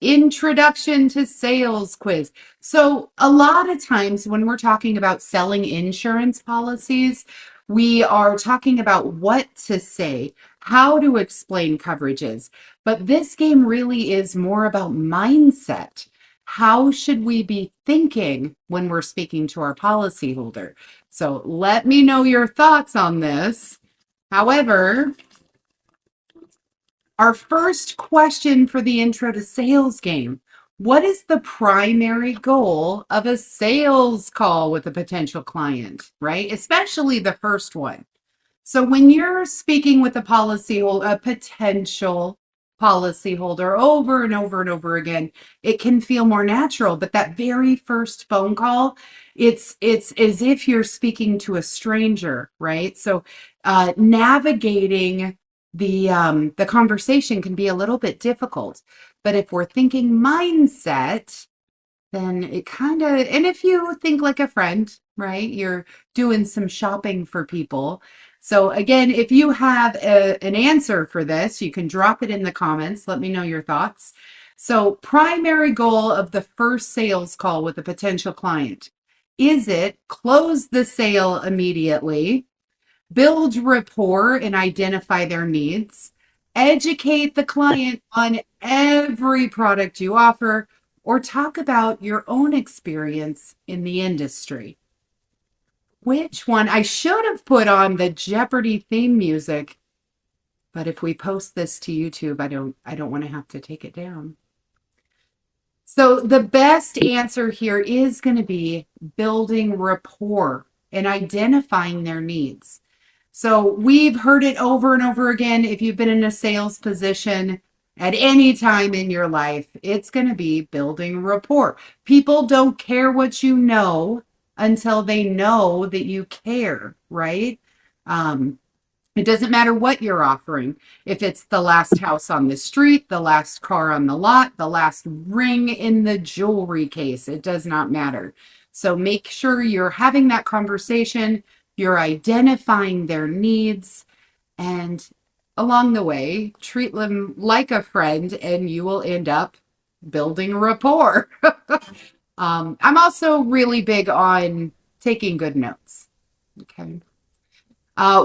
Introduction to sales quiz. So a lot of times when we're talking about selling insurance policies, we are talking about what to say, how to explain coverages. But this game really is more about mindset. How should we be thinking when we're speaking to our policyholder? So let me know your thoughts on this. However, our first question for the intro to sales game. What is the primary goal of a sales call with a potential client, right? Especially the first one. So when you're speaking with a potential policyholder over and over and over again, it can feel more natural. But that very first phone call, it's as if you're speaking to a stranger, right? So navigating the conversation can be a little bit difficult. But if we're thinking mindset, then it kind of, and if you think like a friend, right, you're doing some shopping for people. So again, if you have an answer for this, you can drop it in the comments. Let me know your thoughts. So primary goal of the first sales call with a potential client. Is it close the sale immediately, build rapport and identify their needs, educate the client on every product you offer, or talk about your own experience in the industry? Which one? I should have put on the Jeopardy theme music, but if we post this to YouTube, I don't want to have to take it down. So the best answer here is going to be building rapport and identifying their needs. So we've heard it over and over again. If you've been in a sales position at any time in your life, it's going to be building rapport. People don't care what you know until they know that you care, right? It doesn't matter what you're offering. If it's the last house on the street, the last car on the lot, the last ring in the jewelry case, it does not matter. So make sure you're having that conversation, you're identifying their needs, and along the way, treat them like a friend, and you will end up building rapport. I'm also really big on taking good notes. Okay.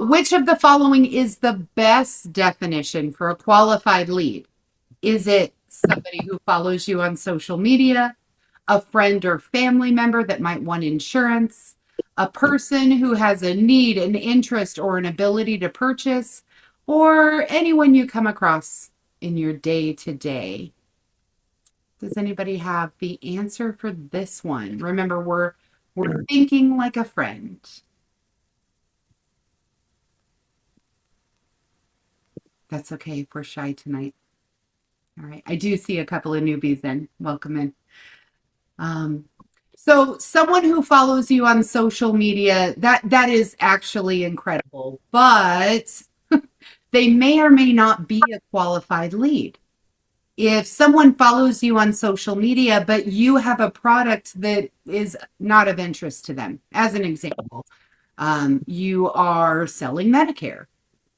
Which of the following is the best definition for a qualified lead? Is it somebody who follows you on social media, a friend or family member that might want insurance, a person who has a need, an interest, or an ability to purchase, or anyone you come across in your day-to-day? Does anybody have the answer for this one? Remember, we're thinking like a friend. That's okay if we're shy tonight. All right. I do see a couple of newbies in. Welcome in. So someone who follows you on social media, that is actually incredible, but they may or may not be a qualified lead. If someone follows you on social media, but you have a product that is not of interest to them, as an example, you are selling Medicare,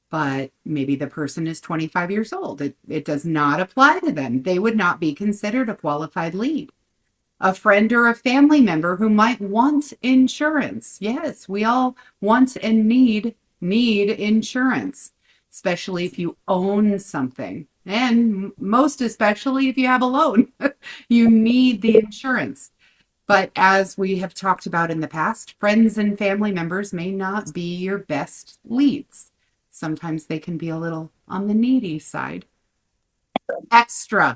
but maybe the person is 25 years old. It does not apply to them. They would not be considered a qualified lead. A friend or a family member who might want insurance. Yes, we all want and need insurance, especially if you own something. And most especially if you have a loan, you need the insurance. But as we have talked about in the past, friends and family members may not be your best leads. Sometimes they can be a little on the needy side. Extra,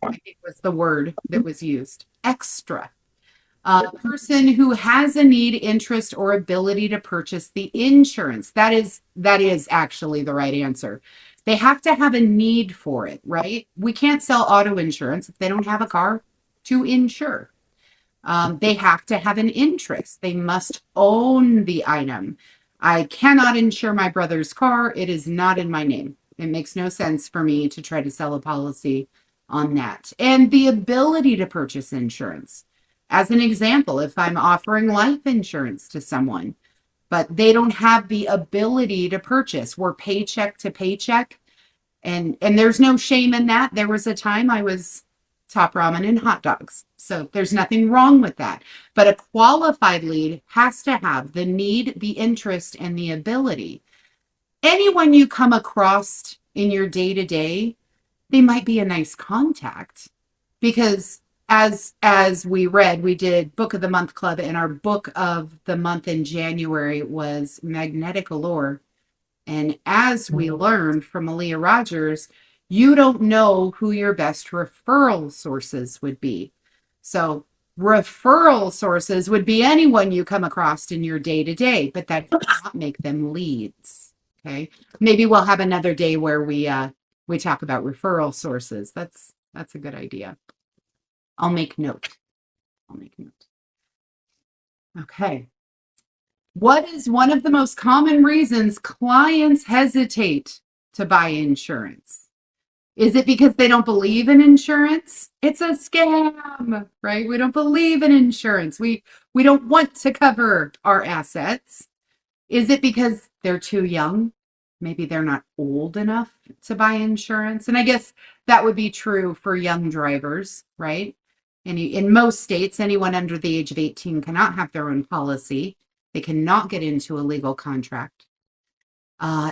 I think was the word that was used. Extra. A person who has a need, interest, or ability to purchase the insurance. That is actually the right answer. They have to have a need for it, right? We can't sell auto insurance if they don't have a car to insure. They have to have an interest. They must own the item. I cannot insure my brother's car. It is not in my name. It makes no sense for me to try to sell a policy on that. And the ability to purchase insurance. As an example, if I'm offering life insurance to someone, but they don't have the ability to purchase, we're paycheck to paycheck. And there's no shame in that. There was a time I was top ramen and hot dogs. So there's nothing wrong with that. But a qualified lead has to have the need, the interest, and the ability. Anyone you come across in your day to day, they might be a nice contact because as we read, we did book of the month club, and our book of the month in January was Magnetic Allure. And as we learned from Aaliyah Rogers, you don't know who your best referral sources would be. So referral sources would be anyone you come across in your day to day, but that does not make them leads. Okay. Maybe we'll have another day where we talk about referral sources. That's a good idea. I'll make note. Okay. What is one of the most common reasons clients hesitate to buy insurance? Is it because they don't believe in insurance? It's a scam, right? We don't believe in insurance. We don't want to cover our assets. Is it because they're too young? Maybe they're not old enough to buy insurance. And I guess that would be true for young drivers, right? And in most states, anyone under the age of 18 cannot have their own policy. They cannot get into a legal contract.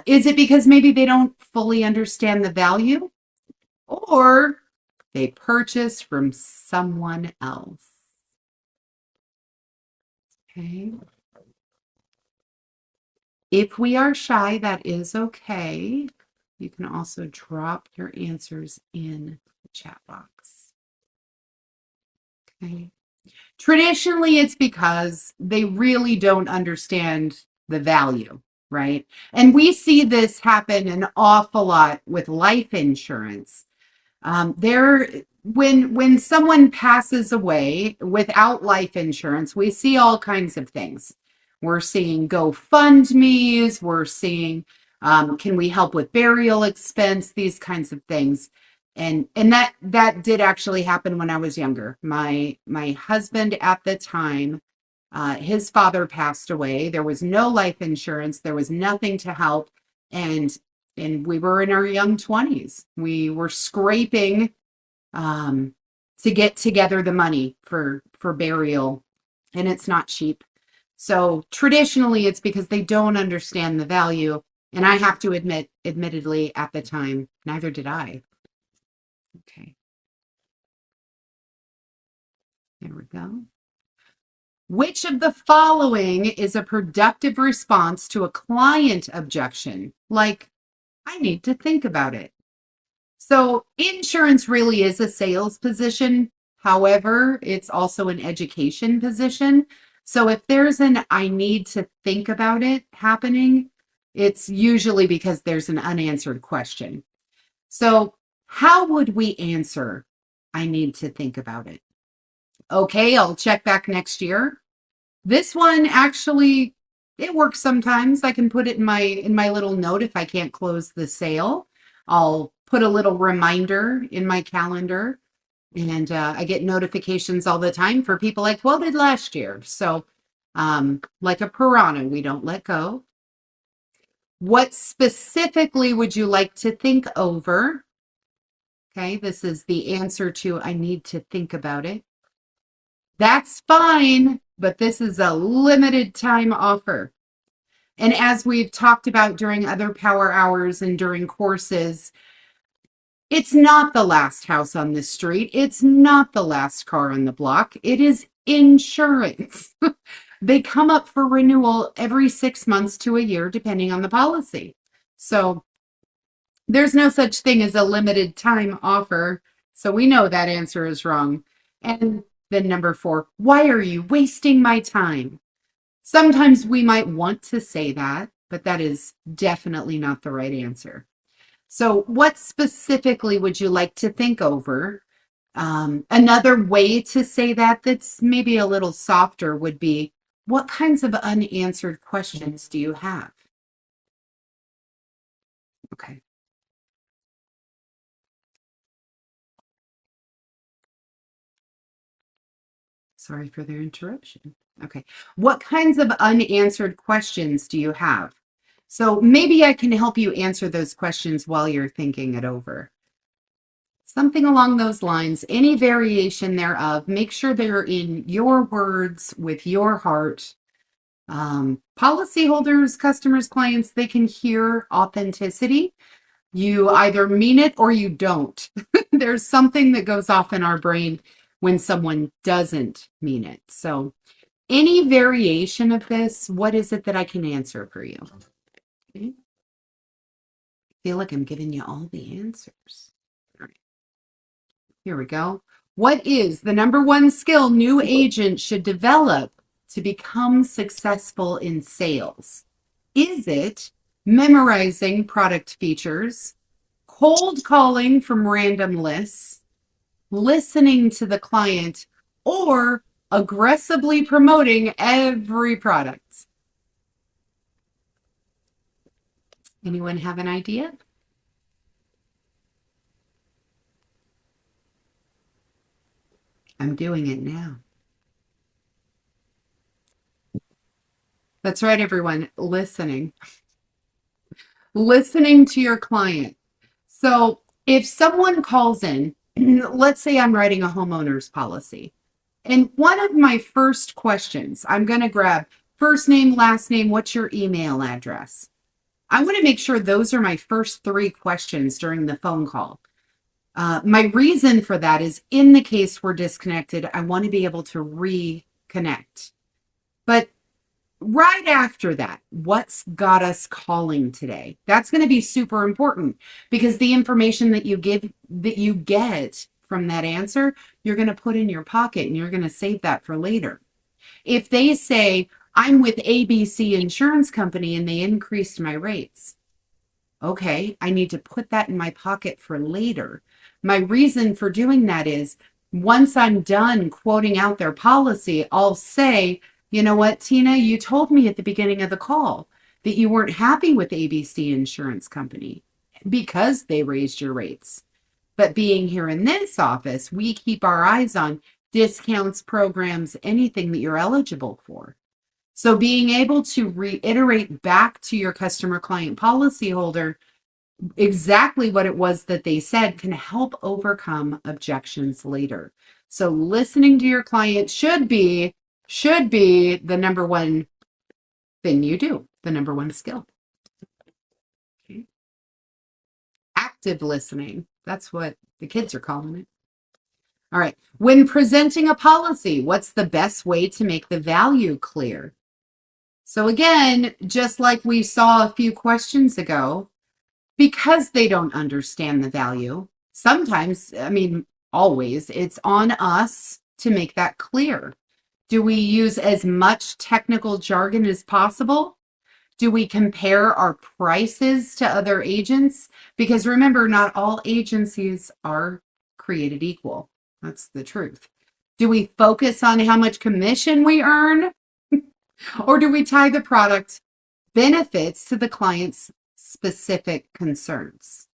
Is it because maybe they don't fully understand the value? Or they purchase from someone else? Okay. If we are shy, that is okay. You can also drop your answers in the chat box. Okay. Traditionally, it's because they really don't understand the value, right? And we see this happen an awful lot with life insurance. When someone passes away without life insurance, we see all kinds of things. We're seeing GoFundMe's, we're seeing can we help with burial expense, these kinds of things. And that did actually happen when I was younger. My husband at the time, his father passed away. There was no life insurance. There was nothing to help. And we were in our young 20s. We were scraping to get together the money for burial, and it's not cheap. So traditionally, it's because they don't understand the value. And I have to admittedly, at the time, neither did I. Okay. There we go. Which of the following is a productive response to a client objection? Like, I need to think about it. So insurance really is a sales position. However, it's also an education position. So if there's an I need to think about it happening, it's usually because there's an unanswered question. So how would we answer I need to think about it? Okay, I'll check back next year. This one actually, it works sometimes. I can put it in my little note if I can't close the sale. I'll put a little reminder in my calendar, and I get notifications all the time for people I quoted last year. So like a piranha, we don't let go. What specifically would you like to think over? Okay, this is the answer to I need to think about it. That's fine, but this is a limited time offer. And as we've talked about during other power hours and during courses, it's not the last house on the street. It's not the last car on the block. It is insurance. They come up for renewal every 6 months to a year, depending on the policy. So there's no such thing as a limited time offer. So we know that answer is wrong. And then number 4, why are you wasting my time? Sometimes we might want to say that, but that is definitely not the right answer. So what specifically would you like to think over? Another way to say that that's maybe a little softer would be, what kinds of unanswered questions do you have? Okay. Sorry for the interruption. Okay. What kinds of unanswered questions do you have? So maybe I can help you answer those questions while you're thinking it over. Something along those lines, any variation thereof, make sure they're in your words with your heart. Policyholders, customers, clients, they can hear authenticity. You either mean it or you don't. There's something that goes off in our brain when someone doesn't mean it. So any variation of this, what is it that I can answer for you? Okay. I feel like I'm giving you all the answers. All right. Here we go. What is the number one skill new agents should develop to become successful in sales? Is it memorizing product features, cold calling from random lists, listening to the client, or aggressively promoting every product? Anyone have an idea? I'm doing it now. That's right, everyone. Listening. Listening to your client. So if someone calls in, let's say I'm writing a homeowner's policy, and one of my first questions, I'm going to grab first name, last name, what's your email address? I want to make sure those are my first three questions during the phone call. My reason for that is in the case we're disconnected, I want to be able to reconnect. But right after that, what's got us calling today? That's going to be super important because the information that you get from that answer, you're going to put in your pocket and you're going to save that for later. If they say, I'm with ABC Insurance Company and they increased my rates. Okay, I need to put that in my pocket for later. My reason for doing that is once I'm done quoting out their policy, I'll say, you know what, Tina, you told me at the beginning of the call that you weren't happy with ABC Insurance Company because they raised your rates. But being here in this office, we keep our eyes on discounts, programs, anything that you're eligible for. So being able to reiterate back to your customer client policyholder exactly what it was that they said can help overcome objections later. So listening to your client should be the number one thing you do, the number one skill. Okay. Active listening. That's what the kids are calling it. All right. When presenting a policy, what's the best way to make the value clear? So again, just like we saw a few questions ago, because they don't understand the value, sometimes, I mean, always, it's on us to make that clear. Do we use as much technical jargon as possible? Do we compare our prices to other agents? Because remember, not all agencies are created equal. That's the truth. Do we focus on how much commission we earn? Or do we tie the product benefits to the client's specific concerns?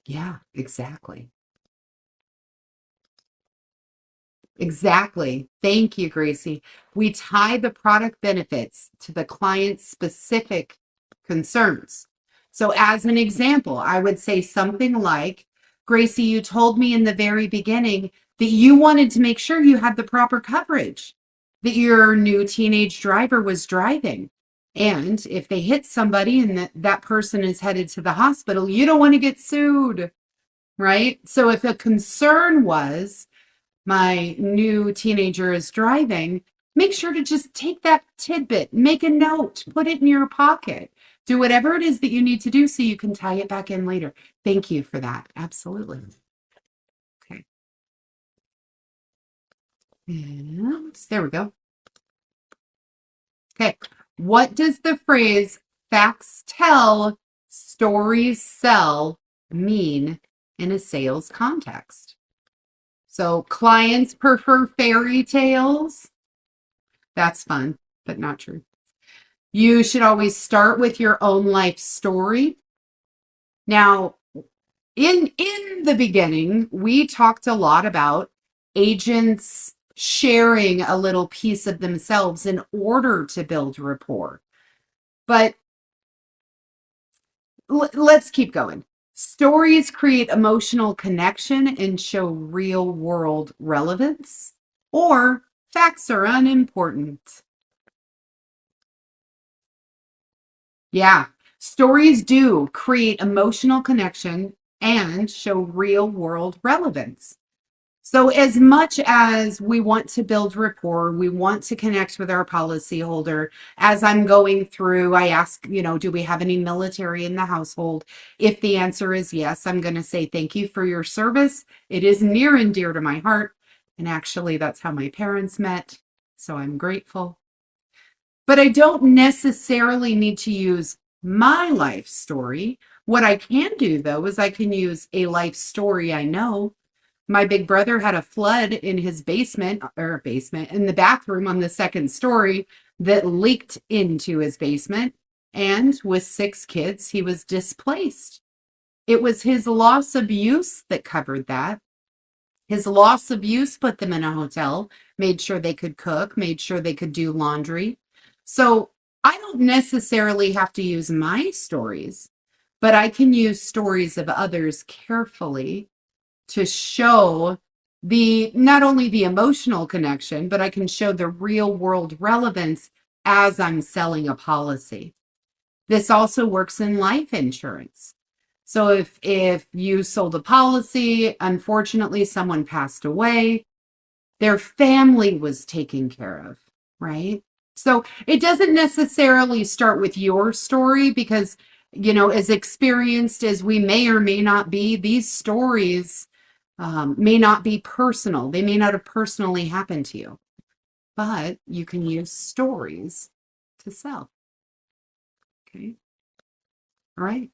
Yeah, exactly. Exactly. Thank you, Gracie. We tie the product benefits to the client's specific concerns. So, as an example, I would say something like, Gracie, you told me in the very beginning that you wanted to make sure you had the proper coverage, that your new teenage driver was driving. And if they hit somebody and that person is headed to the hospital, you don't want to get sued, right? So, if a concern was, my new teenager is driving, make sure to just take that tidbit, make a note, put it in your pocket, do whatever it is that you need to do so you can tie it back in later. Thank you for that. Absolutely. Okay. And there we go. Okay. What does the phrase facts tell, stories sell mean in a sales context? So clients prefer fairy tales. That's fun, but not true. You should always start with your own life story. Now, in the beginning, we talked a lot about agents sharing a little piece of themselves in order to build rapport. But let's keep going. Stories create emotional connection and show real world relevance, or facts are unimportant. Yeah, stories do create emotional connection and show real world relevance. So, as much as we want to build rapport, we want to connect with our policyholder. As I'm going through, I ask, do we have any military in the household? If the answer is yes, I'm going to say thank you for your service. It is near and dear to my heart. And actually, that's how my parents met. So, I'm grateful. But I don't necessarily need to use my life story. What I can do, though, is I can use a life story I know. My big brother had a flood in his basement, in the bathroom on the second story that leaked into his basement. And with 6 kids, he was displaced. It was his loss of use that covered that. His loss of use put them in a hotel, made sure they could cook, made sure they could do laundry. So I don't necessarily have to use my stories, but I can use stories of others carefully to show the not only the emotional connection, but I can show the real world relevance as I'm selling a policy. This also works in life insurance. So if you sold a policy, unfortunately someone passed away, their family was taken care of, right? So it doesn't necessarily start with your story because, as experienced as we may or may not be, these stories may not be personal. They may not have personally happened to you, but you can use stories to sell. Okay. All right.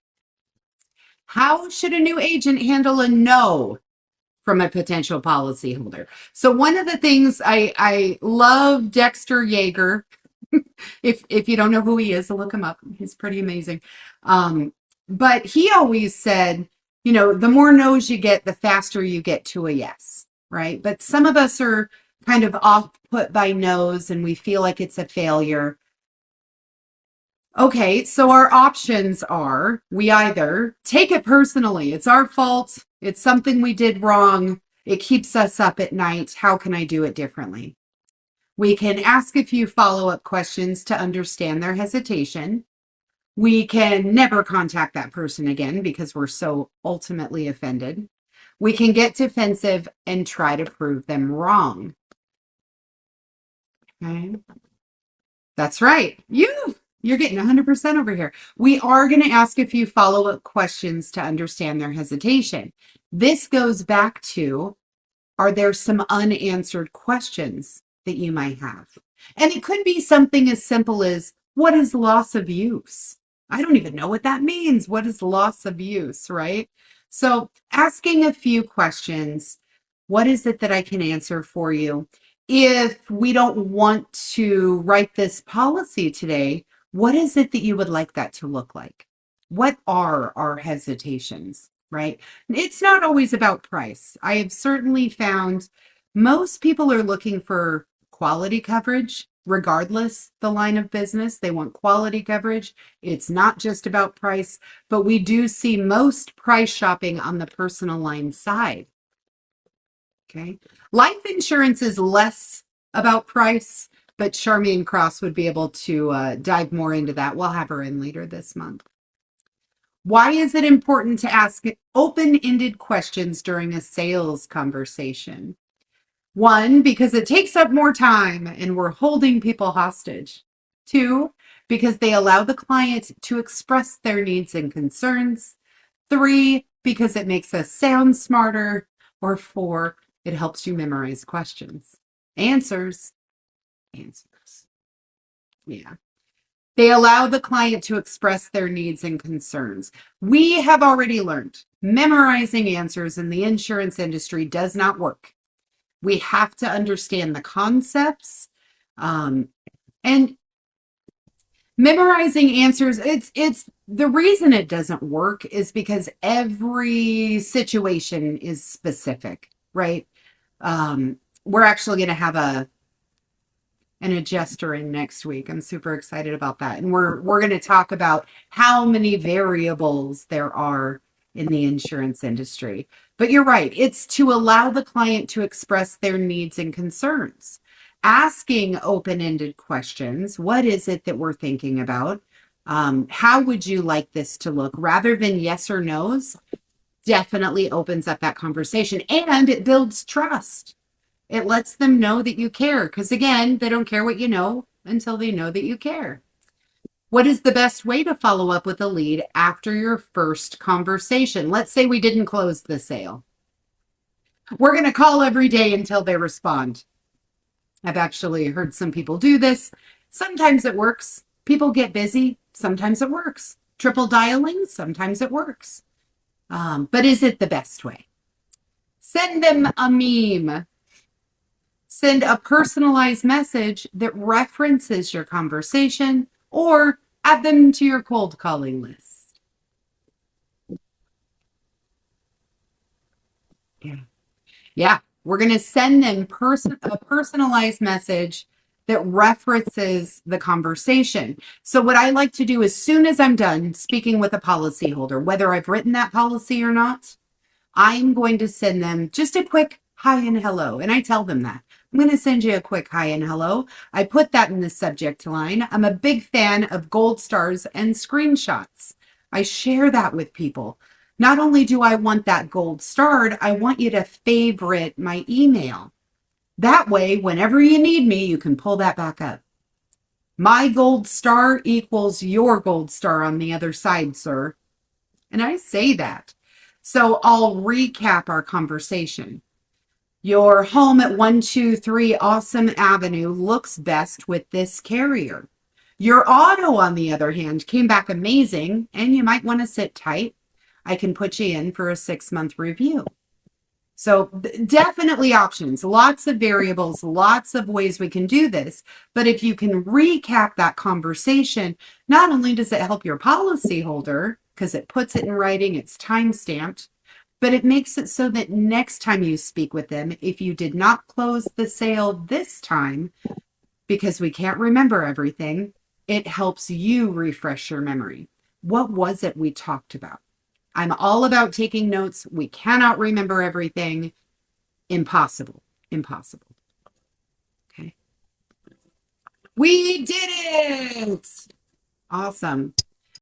How should a new agent handle a no from a potential policyholder? So one of the things I love Dexter Yeager. If you don't know who he is, look him up. He's pretty amazing. But he always said, the more no's you get, the faster you get to a yes, right? But some of us are kind of off put by no's and we feel like it's a failure. Okay, so our options are we either take it personally, it's our fault, it's something we did wrong, it keeps us up at night. How can I do it differently? We can ask a few follow-up questions to understand their hesitation. We can never contact that person again because we're so ultimately offended. We can get defensive and try to prove them wrong. Okay. That's right. You're getting 100% over here. We are going to ask a few follow-up questions to understand their hesitation. This goes back to, are there some unanswered questions that you might have? And it could be something as simple as, what is loss of use? I don't even know what that means. What is loss of use, right? So asking a few questions, what is it that I can answer for you? If we don't want to write this policy today, what is it that you would like that to look like? What are our hesitations, right? It's not always about price. I have certainly found most people are looking for quality coverage, regardless the line of business. They want quality coverage. It's not just about price, but we do see most price shopping on the personal line side. Okay. Life insurance is less about price, but Charmaine Cross would be able to dive more into that. We'll have her in later this month. Why is it important to ask open-ended questions during a sales conversation? One, because it takes up more time and we're holding people hostage. Two, because they allow the client to express their needs and concerns. Three, because it makes us sound smarter. Or four, it helps you memorize questions. Answers. Yeah. They allow the client to express their needs and concerns. We have already learned memorizing answers in the insurance industry does not work. We have to understand the concepts. And memorizing answers, it's the reason it doesn't work is because every situation is specific, right? we're actually going to have an adjuster in next week. I'm super excited about that. And we're going to talk about how many variables there are in the insurance industry. But you're right. It's to allow the client to express their needs and concerns. Asking open-ended questions. What is it that we're thinking about? How would you like this to look? Rather than yes or no's, definitely opens up that conversation, and it builds trust. It lets them know that you care, because again, they don't care what you know until they know that you care. What is the best way to follow up with a lead after your first conversation? Let's say we didn't close the sale. We're going to call every day until they respond. I've actually heard some people do this. Sometimes it works. People get busy. Sometimes it works. Triple dialing. Sometimes it works. But is it the best way? Send them a meme. Send a personalized message that references your conversation, or add them to your cold calling list. Yeah. Yeah. We're going to send them a personalized message that references the conversation. So what I like to do as soon as I'm done speaking with a policyholder, whether I've written that policy or not, I'm going to send them just a quick hi and hello. And I tell them that. I'm going to send you a quick hi and hello. I put that in the subject line. I'm a big fan of gold stars and screenshots. I share that with people. Not only do I want that gold starred, I want you to favorite my email. That way, whenever you need me, you can pull that back up. My gold star equals your gold star on the other side, sir. And I say that. So I'll recap our conversation. Your home at 123 Awesome Avenue looks best with this carrier. Your auto, on the other hand, came back amazing, and you might want to sit tight. I can put you in for a 6-month review. So definitely options, lots of variables, lots of ways we can do this. But if you can recap that conversation, not only does it help your policyholder, because it puts it in writing, it's time stamped, but it makes it so that next time you speak with them, if you did not close the sale this time, because we can't remember everything, it helps you refresh your memory. What was it we talked about? I'm all about taking notes. We cannot remember everything. Impossible. Impossible. Okay. We did it. Awesome.